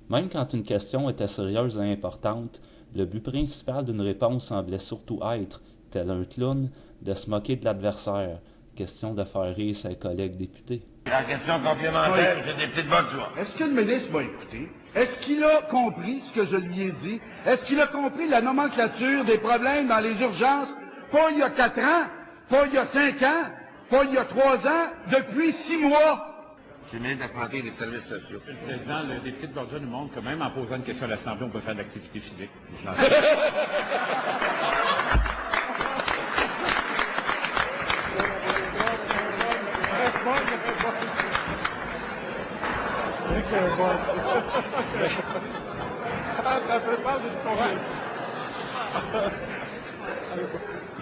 Même quand une question était sérieuse et importante, le but principal d'une réponse semblait surtout être, tel un clown, de se moquer de l'adversaire, question de faire rire ses collègues députés. La question complémentaire, j'ai des petites bottes, toi. Est-ce que le ministre m'a écouté? Est-ce qu'il a compris ce que je lui ai dit? Est-ce qu'il a compris la nomenclature des problèmes dans les urgences? Pas il y a 4 ans, pas il y a 5 ans, pas il y a 3 ans, depuis 6 mois. Je suis ministre de la Santé et des Services sociaux. Le président, le député de Bordeaux nous montre que même en posant une question à l'Assemblée, on peut faire de l'activité physique.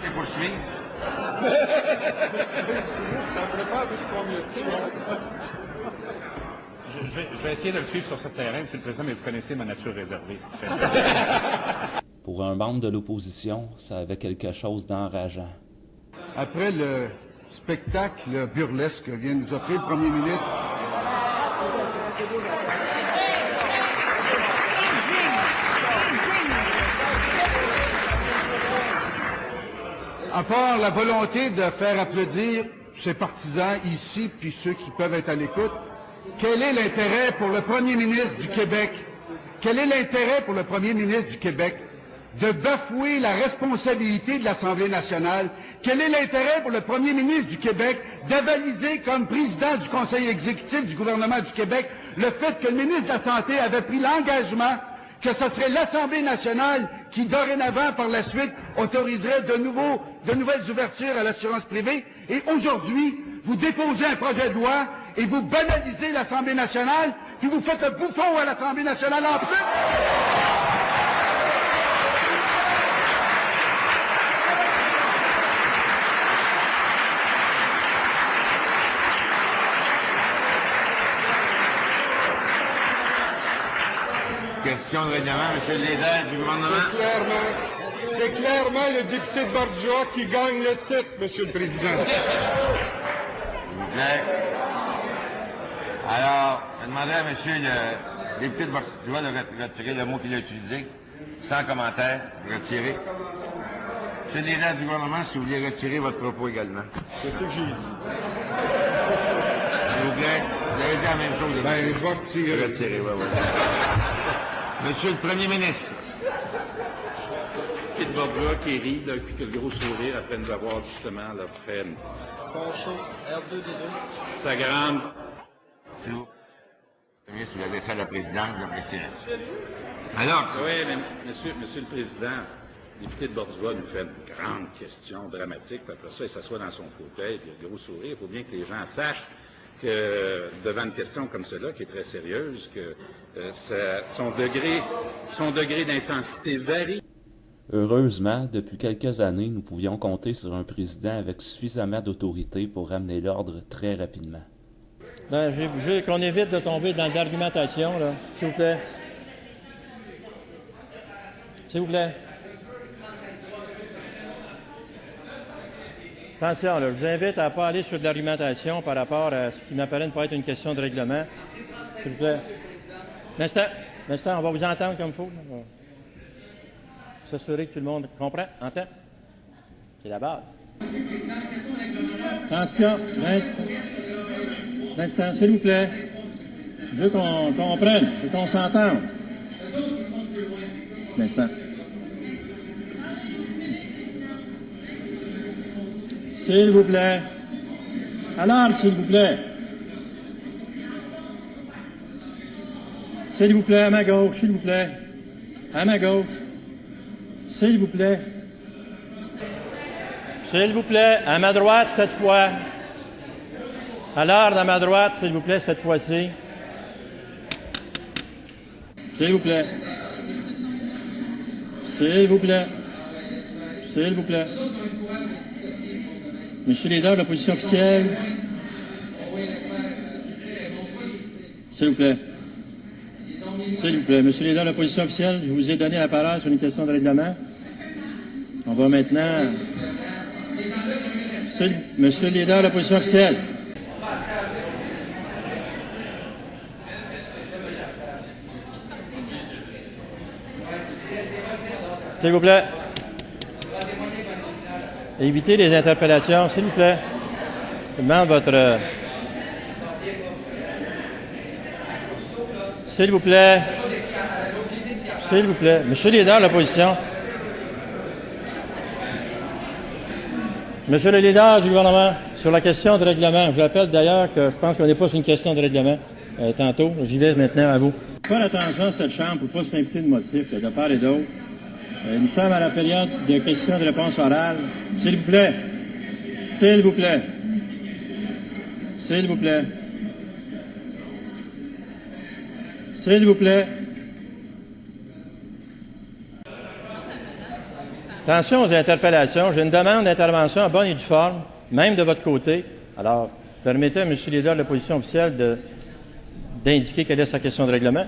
C'est poursuivi. Je vais essayer de le suivre sur ce terrain, M. le Président, mais vous connaissez ma nature réservée. Pour un membre de l'opposition, ça avait quelque chose d'enrageant. Après le spectacle burlesque que vient nous offrir le premier ministre, à part la volonté de faire applaudir ses partisans ici, puis ceux qui peuvent être à l'écoute, quel est l'intérêt pour le premier ministre du Québec? Quel est l'intérêt pour le premier ministre du Québec de bafouer la responsabilité de l'Assemblée nationale? Quel est l'intérêt pour le premier ministre du Québec d'avaliser comme président du Conseil exécutif du gouvernement du Québec le fait que le ministre de la Santé avait pris l'engagement que ce serait l'Assemblée nationale qui, dorénavant, par la suite, autoriserait de nouvelles ouvertures à l'assurance privée? Et aujourd'hui, vous déposez un projet de loi et vous banalisez l'Assemblée nationale, puis vous faites le bouffon à l'Assemblée nationale en plus? Question de règlement, M. le leader du gouvernement. C'est clairement le député de Bordeaux qui gagne le titre, Monsieur le Président. S'il vous plaît. Alors, je demanderai à M. le député de Bordeaux de retirer le mot qu'il a utilisé, sans commentaire, retirer. M. le leader du gouvernement, si vous voulez retirer votre propos également. C'est ce que j'ai dit. S'il vous plaît, vous avez dit la même chose. Ben, je vais retirer. Retirer, oui. Monsieur le Premier ministre. Le député de Bordeaux qui rit, là, puis que le gros sourire après nous avoir justement là, fait sa grande... S'il vous plaît, vous avez laissé à la présidente, j'apprécierais. Alors, Oui, mais monsieur le Président, le député de Bordeaux nous fait une grande question dramatique, puis après ça, il s'assoit dans son fauteuil, puis le gros sourire. Il faut bien que les gens sachent que devant une question comme celle-là, qui est très sérieuse, que son degré d'intensité varie. Heureusement, depuis quelques années, nous pouvions compter sur un président avec suffisamment d'autorité pour ramener l'ordre très rapidement. Ben, j'ai qu'on évite de tomber dans l'argumentation, là, s'il vous plaît. S'il vous plaît. Attention, là, je vous invite à ne pas aller sur de l'argumentation par rapport à ce qui m'apparaît ne pas être une question de règlement. S'il vous plaît. Un instant, on va vous entendre comme il faut. Là. S'assurer que tout le monde comprend, entend. C'est la base. Attention, un instant, s'il vous plaît. Je veux qu'on comprenne, je veux qu'on s'entende. Un instant. S'il vous plaît. À l'ordre, s'il vous plaît. S'il vous plaît, à ma gauche, s'il vous plaît. À ma gauche. S'il vous plaît. S'il vous plaît, à ma droite cette fois. À l'ordre, à ma droite, s'il vous plaît, cette fois-ci. S'il vous plaît. S'il vous plaît. S'il vous plaît. Monsieur le leader de l'opposition officielle. S'il vous plaît. S'il vous plaît. Monsieur le leader de l'opposition officielle, je vous ai donné la parole sur une question de règlement. On va maintenant... Monsieur le leader de l'opposition officielle. S'il vous plaît. Évitez les interpellations, s'il vous plaît. Je demande votre... S'il vous plaît. S'il vous plaît. Monsieur le leader de l'opposition. Monsieur le leader du gouvernement, sur la question de règlement, je vous rappelle d'ailleurs que je pense qu'on n'est pas sur une question de règlement tantôt. J'y vais maintenant à vous. Faire attention à cette Chambre pour ne pas s'imputer de motifs de part et d'autre. Nous sommes à la période de questions et de réponses orales. S'il vous plaît. S'il vous plaît. S'il vous plaît. S'il vous plaît. Attention aux interpellations. J'ai une demande d'intervention en bonne et due forme, même de votre côté. Alors, permettez à M. le leader de l'opposition officielle d'indiquer quelle est sa question de règlement.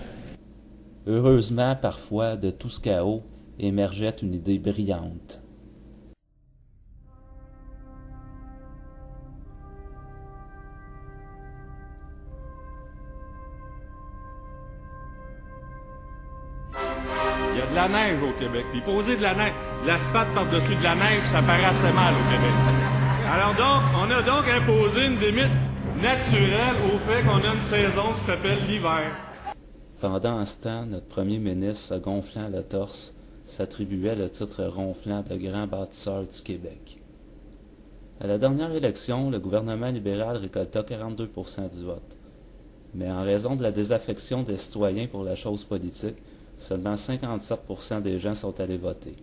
Heureusement, parfois, de tout ce chaos, émergeait une idée brillante. Il y a de la neige au Québec. Puis poser de l'asphalte par-dessus de la neige, ça paraît assez mal au Québec. Alors donc, on a donc imposé une limite naturelle au fait qu'on a une saison qui s'appelle l'hiver. Pendant ce temps, notre premier ministre, se gonflant le torse, s'attribuait le titre ronflant de grand bâtisseur du Québec. À la dernière élection, le gouvernement libéral récolta 42% du vote. Mais en raison de la désaffection des citoyens pour la chose politique, seulement 57% des gens sont allés voter.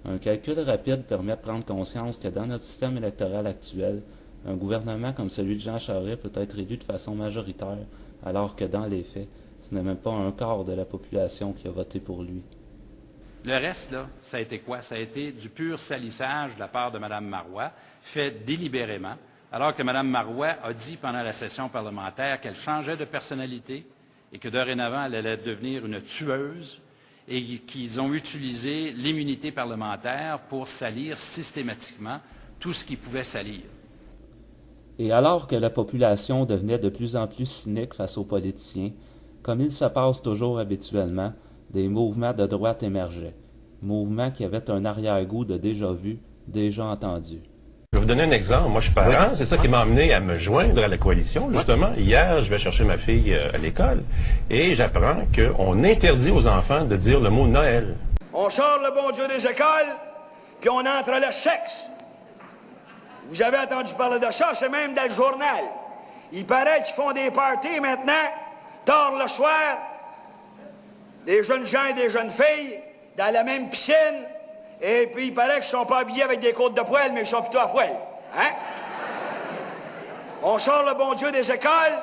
Un calcul rapide permet de prendre conscience que dans notre système électoral actuel, un gouvernement comme celui de Jean Charest peut être élu de façon majoritaire, alors que dans les faits, ce n'est même pas un quart de la population qui a voté pour lui. Le reste, là, ça a été quoi? Ça a été du pur salissage de la part de Mme Marois, fait délibérément, alors que Mme Marois a dit pendant la session parlementaire qu'elle changeait de personnalité et que dorénavant, elle allait devenir une tueuse et qu'ils ont utilisé l'immunité parlementaire pour salir systématiquement tout ce qui pouvait salir. Et alors que la population devenait de plus en plus cynique face aux politiciens, comme il se passe toujours habituellement, des mouvements de droite émergeaient, mouvements qui avaient un arrière-goût de déjà vu, déjà entendu. Je vais vous donner un exemple. Moi, je suis parent. C'est ça qui m'a amené à me joindre à la coalition, justement. Hier, je vais chercher ma fille à l'école et j'apprends qu'on interdit aux enfants de dire le mot Noël. On sort le bon Dieu des écoles, puis on entre le sexe. Vous avez entendu parler de ça, c'est même dans le journal. Il paraît qu'ils font des parties maintenant, tard le soir, des jeunes gens et des jeunes filles, dans la même piscine, et puis il paraît qu'ils ne sont pas habillés avec des côtes de poêle, mais ils sont plutôt à poêle. Hein? On sort le bon Dieu des écoles,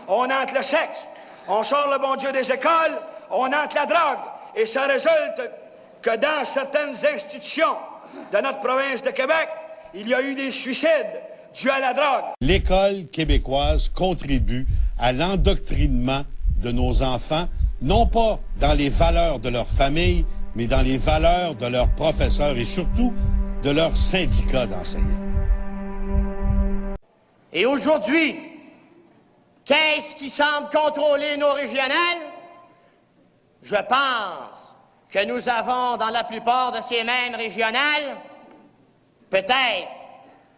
on entre le sexe. On sort le bon Dieu des écoles, on entre la drogue. Et ça résulte que dans certaines institutions de notre province de Québec, il y a eu des suicides dus à la drogue. L'école québécoise contribue à l'endoctrinement de nos enfants, non pas dans les valeurs de leur famille, mais dans les valeurs de leurs professeurs et surtout de leurs syndicats d'enseignants. Et aujourd'hui, qu'est-ce qui semble contrôler nos régionales? Je pense que nous avons, dans la plupart de ces mêmes régionales, peut-être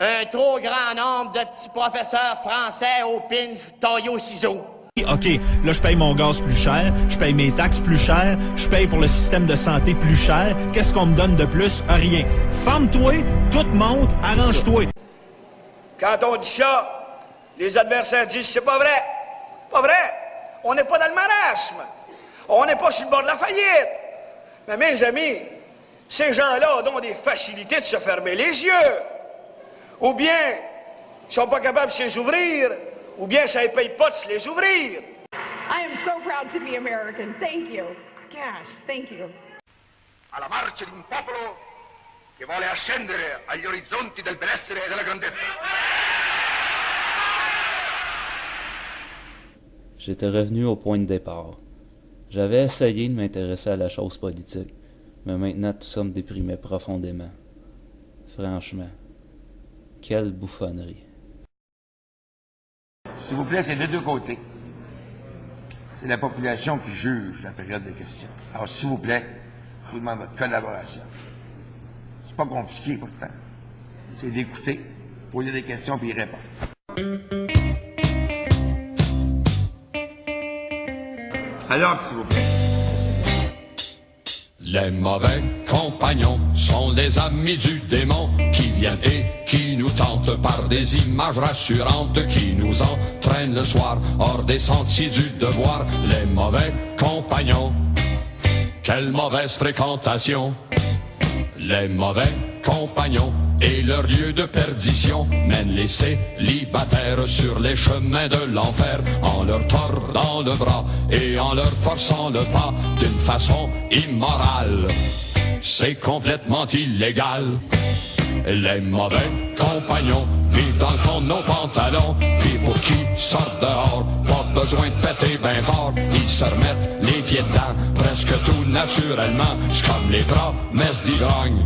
un trop grand nombre de petits professeurs français au pinch taillés au ciseau. OK, là, je paye mon gaz plus cher, je paye mes taxes plus cher, je paye pour le système de santé plus cher. Qu'est-ce qu'on me donne de plus? Rien. Ferme-toi, tout monte, arrange-toi. Quand on dit ça, les adversaires disent c'est pas vrai. Pas vrai. On n'est pas dans le marasme. On n'est pas sur le bord de la faillite. Mais mes amis, ces gens-là ont des facilités de se fermer les yeux. Ou bien, ils sont pas capables de se les ouvrir, ou bien ça ne paye pas de se les ouvrir. I am so proud to be American. Thank you. Gosh, thank you. Alla marcia di un popolo che vuole ascendere agli orizzonti del benessere e della grandezza. J'étais revenu au point de départ. J'avais essayé de m'intéresser à la chose politique, mais maintenant tout ça me déprimait profondément. Franchement, quelle bouffonnerie. S'il vous plaît, c'est de deux côtés. C'est la population qui juge la période des questions. Alors, s'il vous plaît, je vous demande votre collaboration. C'est pas compliqué pourtant. C'est d'écouter, poser des questions puis y répondre. Alors, s'il vous plaît. Les mauvais compagnons sont les amis du démon qui viennent et qui nous tentent par des images rassurantes qui nous entraînent le soir hors des sentiers du devoir. Les mauvais compagnons, quelle mauvaise fréquentation. Les mauvais compagnons et leur lieu de perdition mènent les célibataires sur les chemins de l'enfer en leur tordant le bras et en leur forçant le pas d'une façon immorale. C'est complètement illégal. Les mauvais compagnons vivent dans le fond de nos pantalons, puis pour qui sortent dehors, pas besoin de péter ben fort, ils se remettent les pieds dedans, presque tout naturellement, c'est comme les promesses d'ivrogne.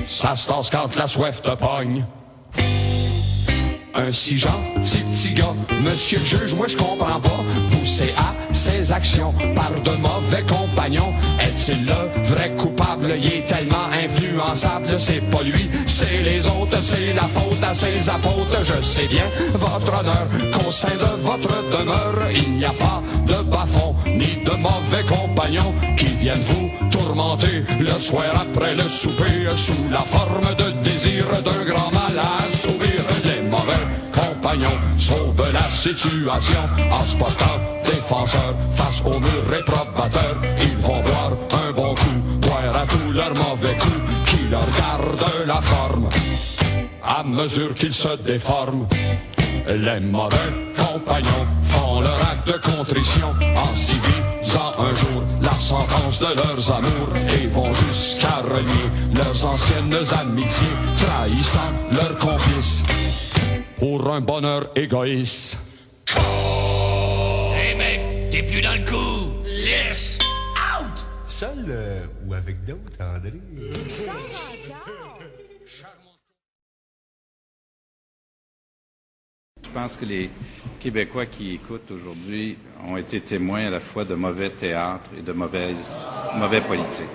Ça se tasse quand la soif te pogne. Un si gentil petit gars, monsieur le juge, moi je comprends pas, poussé à ses actions par de mauvais compagnons. Est-il le vrai coupable? Il est tellement influençable, c'est pas lui, c'est les autres, c'est la faute à ses apôtres. Je sais bien, votre honneur, qu'au sein de votre demeure, il n'y a pas de bas-fond, ni de mauvais compagnons qui viennent vous tourmenter le soir après le souper, sous la forme de désir d'un grand mal à assouvir. Les mauvais compagnons sauvent la situation en se portant défenseurs face au mur réprobateur. Ils vont boire un bon coup, boire à tous leurs mauvais coups qui leur gardent la forme à mesure qu'ils se déforment. Les mauvais compagnons font leur acte de contrition en se divisant un jour la sentence de leurs amours et vont jusqu'à relier leurs anciennes amitiés, trahissant leurs complices pour un bonheur égoïste. Hey mec, t'es plus dans le coup. Laisse. Out. Seul ou avec d'autres, André? Je pense que les Québécois qui écoutent aujourd'hui ont été témoins à la fois de mauvais théâtre et de mauvais politiques.